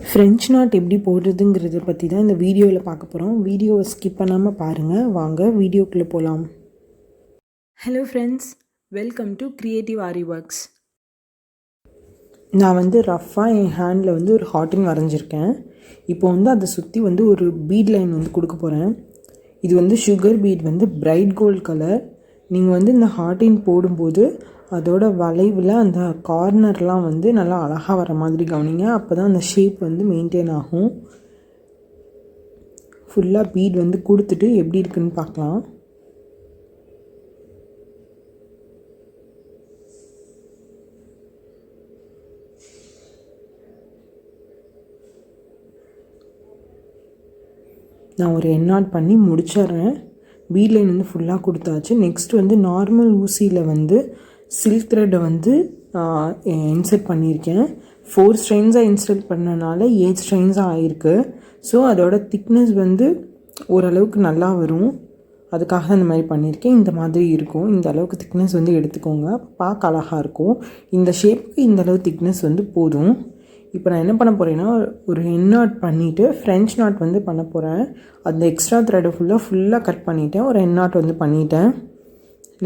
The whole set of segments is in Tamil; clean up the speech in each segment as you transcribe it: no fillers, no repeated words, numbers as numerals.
ஃப்ரெஞ்ச் நாட் எப்படி போடுறதுங்கிறத பற்றி தான் இந்த வீடியோவில் பார்க்க போகிறோம். வீடியோவை ஸ்கிப் பண்ணாமல் பாருங்கள். வாங்க வீடியோக்குள்ளே போகலாம். Hello friends, welcome to creative aari works. நான் ரஃப்பாக என் ஹேண்டில் ஒரு ஹார்ட்டின் வரைஞ்சிருக்கேன். இப்போ அதை சுற்றி ஒரு பீட் லைன் கொடுக்க போகிறேன். இது sugar beet bright gold colour. நீங்கள் இந்த ஹார்ட்டின் போடும்போது அதோட வளைவில் அந்த கார்னர்லாம் நல்லா அழகாக வர மாதிரி கவனிங்க. அப்போ தான் அந்த ஷேப் மெயின்டைன் ஆகும். ஃபுல்லாக பீட் கொடுத்துட்டு எப்படி இருக்குன்னு பார்க்கலாம். நான் ஒரு எண்ணாட் பண்ணி முடிச்சிட்றேன். பீட் லைன் ஃபுல்லாக கொடுத்தாச்சு. நெக்ஸ்ட் நார்மல் ஊசியில் சில்க் த்ரெட்டை இன்சர்ட் பண்ணியிருக்கேன். 4 ஸ்ட்ரெயின்ஸாக இன்சர்ட் பண்ணனால 8 ஸ்ட்ரெயின்ஸாக ஆகிருக்கு. ஸோ அதோட திக்னஸ் ஓரளவுக்கு நல்லா வரும். அதுக்காக தான் இந்த மாதிரி பண்ணியிருக்கேன். இந்த மாதிரி இருக்கும். இந்த அளவுக்கு திக்னஸ் எடுத்துக்கோங்க. பார்க்க அழகாக இருக்கும். இந்த ஷேப்புக்கு இந்த அளவு திக்னஸ் போதும். இப்போ நான் என்ன பண்ண போகிறேன்னா, ஒரு எண்ணாட் பண்ணிவிட்டு ஃப்ரெஞ்ச் நாட் பண்ண போகிறேன். அந்த எக்ஸ்ட்ரா த்ரெட்டை ஃபுல்லாக கட் பண்ணிவிட்டேன். ஒரு எண்ணாட் பண்ணிட்டேன்.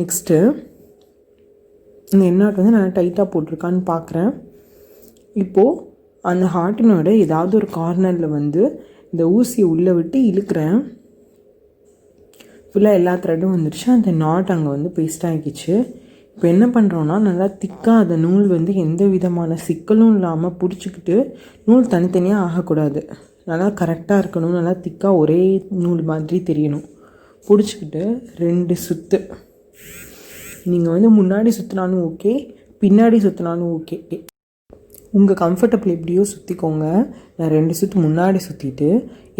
நெக்ஸ்ட்டு இந்த எண்ணாட் நல்லா டைட்டாக போட்டிருக்கான்னு பார்க்குறேன். இப்போது அந்த ஹார்ட்டினோட ஏதாவது ஒரு கார்னரில் இந்த ஊசியை உள்ளே விட்டு இழுக்கிறேன். ஃபுல்லாக எல்லா த்ரெட்டும் வந்துடுச்சு. அந்த நாட் அங்கே பேஸ்ட் ஆகிடுச்சு. இப்போ என்ன பண்ணுறோன்னா, நல்லா திக்காக அந்த நூல் எந்த விதமான சிக்கலும் இல்லாமல் பிடிச்சிக்கிட்டு, நூல் தனித்தனியாக ஆகக்கூடாது, நல்லா கரெக்டாக இருக்கணும். நல்லா திக்காக ஒரே நூல் மாதிரி தெரியணும். பிடிச்சிக்கிட்டு 2 சுற்று நீங்கள் முன்னாடி சுற்றினாலும் ஓகே, பின்னாடி சுற்றினாலும் ஓகே. உங்கள் கம்ஃபர்டபுள் எப்படியோ சுற்றிக்கோங்க. நான் 2 சுற்று முன்னாடி சுற்றிட்டு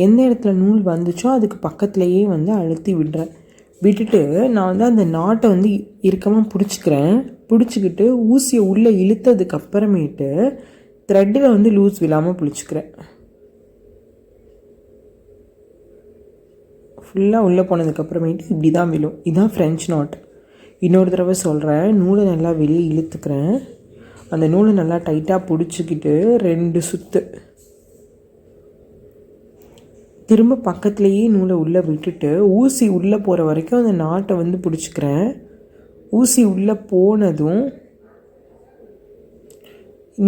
எந்த இடத்துல நூல் வந்துச்சோ அதுக்கு பக்கத்துலேயே அழுத்தி விடுறேன். விட்டுட்டு நான் அந்த நாட்டை இறுக்கமாக பிடிச்சிக்கிறேன். பிடிச்சிக்கிட்டு ஊசியை உள்ளே இழுத்ததுக்கு அப்புறமேட்டு த்ரெட்டில் லூஸ் விழாமல் பிடிச்சிக்கிறேன். ஃபுல்லாக உள்ளே போனதுக்கப்புறமேட்டு இப்படி தான் விழும். இதுதான் ஃப்ரெஞ்ச் நாட். இன்னொரு தடவை சொல்கிறேன். நூலை நல்லா வெளியே இழுத்துக்கிறேன். அந்த நூலை நல்லா டைட்டாக பிடிச்சிக்கிட்டு 2 சுற்று திரும்ப பக்கத்துலேயே நூலை உள்ளே விட்டுட்டு ஊசி உள்ளே போகிற வரைக்கும் அந்த நாட்டை பிடிச்சிக்கிறேன். ஊசி உள்ளே போனதும்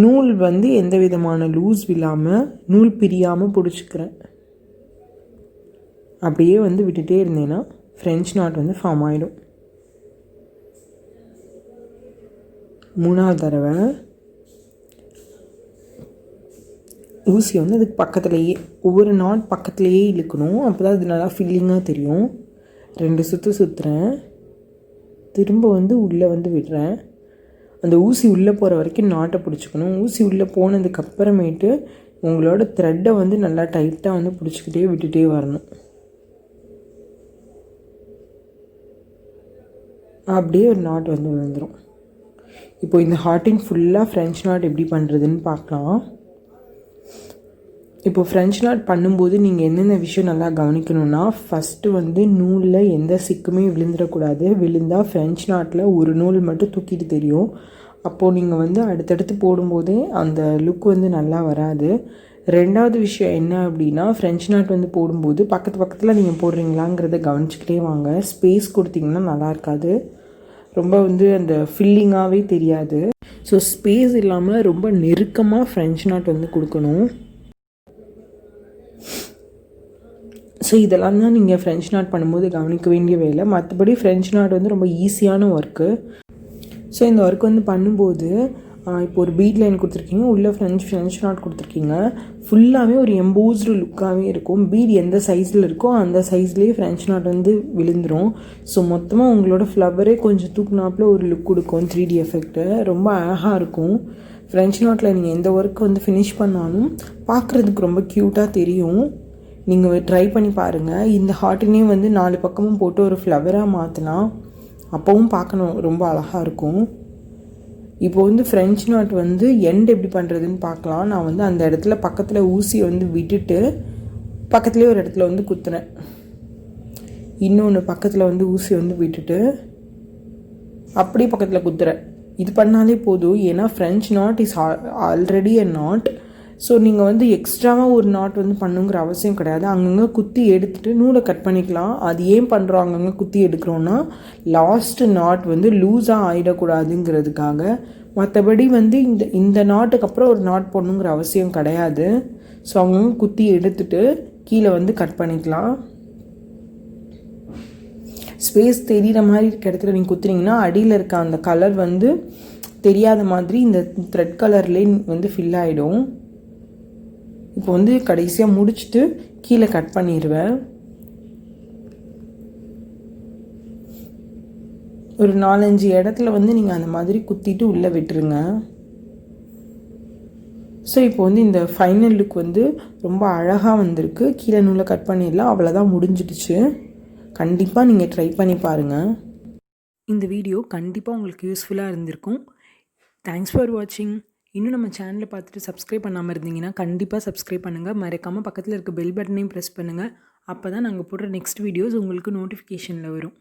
நூல் எந்த விதமான லூஸ் இல்லாமல் நூல் பிரியாமல் பிடிச்சிக்கிறேன். அப்படியே விட்டுட்டே இருந்தேன்னா ஃப்ரெஞ்ச் நாட் ஃபார்ம் ஆகிடும். 3ஆவது தடவை ஊசி அதுக்கு பக்கத்துலேயே ஒவ்வொரு நாட் பக்கத்துலேயே இழுக்கணும். அப்போ தான் அது நல்லா ஃபில்லிங்காக தெரியும். 2 சுற்று சுற்றுறேன். திரும்ப உள்ளே விடுறேன். அந்த ஊசி உள்ளே போகிற வரைக்கும் நாட்டை பிடிச்சிக்கணும். ஊசி உள்ளே போனதுக்கப்புறமேட்டு உங்களோட த்ரெட்டை நல்லா டைட்டாக பிடிச்சிக்கிட்டே விட்டுட்டே வரணும். அப்படியே ஒரு நாட் விழுந்துடும். இப்போ இந்த ஹார்ட்டின் ஃபுல்லாக ஃப்ரெஞ்ச் நாட் எப்படி பண்ணுறதுன்னு பார்க்கலாம். இப்போ ஃப்ரெஞ்ச் நாட் பண்ணும்போது நீங்கள் என்னென்ன விஷயம் நல்லா கவனிக்கணும்னா, ஃபஸ்ட்டு நூலில் எந்த சிக்குமே விழுந்துடக்கூடாது. விழுந்தால் ஃப்ரெஞ்ச் நாட்டில் ஒரு நூல் மட்டும் தூக்கிட்டு தெரியும். அப்போது நீங்கள் அடுத்தடுத்து போடும்போதே அந்த லுக் நல்லா வராது. 2வது விஷயம் என்ன அப்படின்னா, ஃப்ரெஞ்ச் நாட் போடும்போது பக்கத்தில் நீங்கள் போடுறீங்களாங்கிறத கவனிச்சிக்கிட்டே வாங்க. ஸ்பேஸ் கொடுத்தீங்கன்னா நல்லா இருக்காது. ரொம்ப அந்த ஃபில்லிங்காகவே தெரியாது. ஸோ ஸ்பேஸ் இல்லாமல் ரொம்ப நெருக்கமாக ஃப்ரெஞ்ச் நாட் கொடுக்கணும். ஸோ இதெல்லாம் தான் நீங்கள் ஃப்ரெஞ்ச் நாட் பண்ணும்போது கவனிக்க வேண்டிய வேலை. மற்றபடி ஃப்ரெஞ்ச் நாட் ரொம்ப ஈஸியான ஒர்க்கு. ஸோ இந்த ஒர்க் பண்ணும்போது இப்போ ஒரு பீட் லைன் கொடுத்துருக்கீங்க, உள்ளே ஃப்ரெஞ்ச் நாட் கொடுத்துருக்கீங்க. ஃபுல்லாகவே ஒரு எம்போஸ்டு லுக்காகவே இருக்கும். பீட் எந்த சைஸில் இருக்கோ அந்த சைஸ்லேயே ஃப்ரெஞ்ச் நாட் விழுந்துடும். ஸோ மொத்தமாக உங்களோட ஃப்ளவரே கொஞ்சம் தூக்குனாப்பில் ஒரு லுக் கொடுக்கும். 3D எஃபெக்ட்டு ரொம்ப அழகாக இருக்கும். ஃப்ரெஞ்ச் நாட்டில் நீங்கள் எந்த ஒர்க்கு ஃபினிஷ் பண்ணாலும் பார்க்குறதுக்கு ரொம்ப க்யூட்டாக தெரியும். நீங்கள் ட்ரை பண்ணி பாருங்கள். இந்த ஹார்ட்டினே 4 பக்கமும் போட்டு ஒரு ஃப்ளவராக மாற்றலாம். அப்போவும் பார்க்கணும் ரொம்ப அழகாக இருக்கும். இப்போ ஃப்ரெஞ்ச் நாட் எண்ட் எப்படி பண்ணுறதுன்னு பார்க்கலாம். நான் அந்த இடத்துல பக்கத்தில் ஊசியை விட்டுட்டு பக்கத்துலேயே ஒரு இடத்துல குத்துனேன். இன்னொன்று பக்கத்தில் ஊசியை விட்டுட்டு அப்படியே பக்கத்தில் குத்துறேன். இது பண்ணாலே போதும். ஏன்னா French not is already a knot. So நீங்கள் வந்து எக்ஸ்ட்ராவாக ஒரு நாட் வந்து பண்ணுங்கிற அவசியம் கிடையாது. அங்கங்கே குத்தி எடுத்துகிட்டு நூலை கட் பண்ணிக்கலாம். அது ஏன் பண்ணுறோம் அங்கங்கே குத்தி எடுக்கிறோன்னா, லாஸ்ட்டு நாட் வந்து லூஸாக ஆகிடக்கூடாதுங்கிறதுக்காக. மற்றபடி வந்து இந்த நாட்டுக்கு அப்புறம் ஒரு நாட் போடணுங்கிற அவசியம் கிடையாது. ஸோ அங்கங்கே குத்தி எடுத்துகிட்டு கீழே வந்து கட் பண்ணிக்கலாம். ஸ்பேஸ் தெரிகிற மாதிரி இருக்க இடத்துல நீங்கள் குத்துனீங்கன்னா அடியில் இருக்க அந்த கலர் வந்து தெரியாத மாதிரி இந்த த்ரெட் கலர்லேயே வந்து ஃபில் ஆகிடும். இப்போ வந்து கடைசியாக முடிச்சுட்டு கீழே கட் பண்ணிடுவேன். ஒரு 4-5 இடத்துல வந்து நீங்கள் அந்த மாதிரி குத்திட்டு உள்ளே விட்டுருங்க. ஸோ இப்போ வந்து இந்த ஃபைனல் லுக் வந்து ரொம்ப அழகாக வந்திருக்கு. கீழே நூலை கட் பண்ணிடலாம். அவ்வளோதான், முடிஞ்சிடுச்சு. கண்டிப்பாக நீங்கள் ட்ரை பண்ணி பாருங்கள். இந்த வீடியோ கண்டிப்பாக உங்களுக்கு யூஸ்ஃபுல்லாக இருந்திருக்கும். தேங்க்ஸ் ஃபார் வாட்சிங். இன்னும் நம்ம சேனலை பார்த்துட்டு சப்ஸ்கிரைப் பண்ணாமல் இருந்தீங்கன்னா கண்டிப்பாக சப்ஸ்கிரைப் பண்ணுங்கள். மறக்காமல் பக்கத்தில் இருக்க பெல் பட்டனையும் ப்ரெஸ் பண்ணுங்கள். அப்போ தான் நாங்கள் போடுற நெக்ஸ்ட் வீடியோஸ் உங்களுக்கு நோட்டிஃபிகேஷனில் வரும்.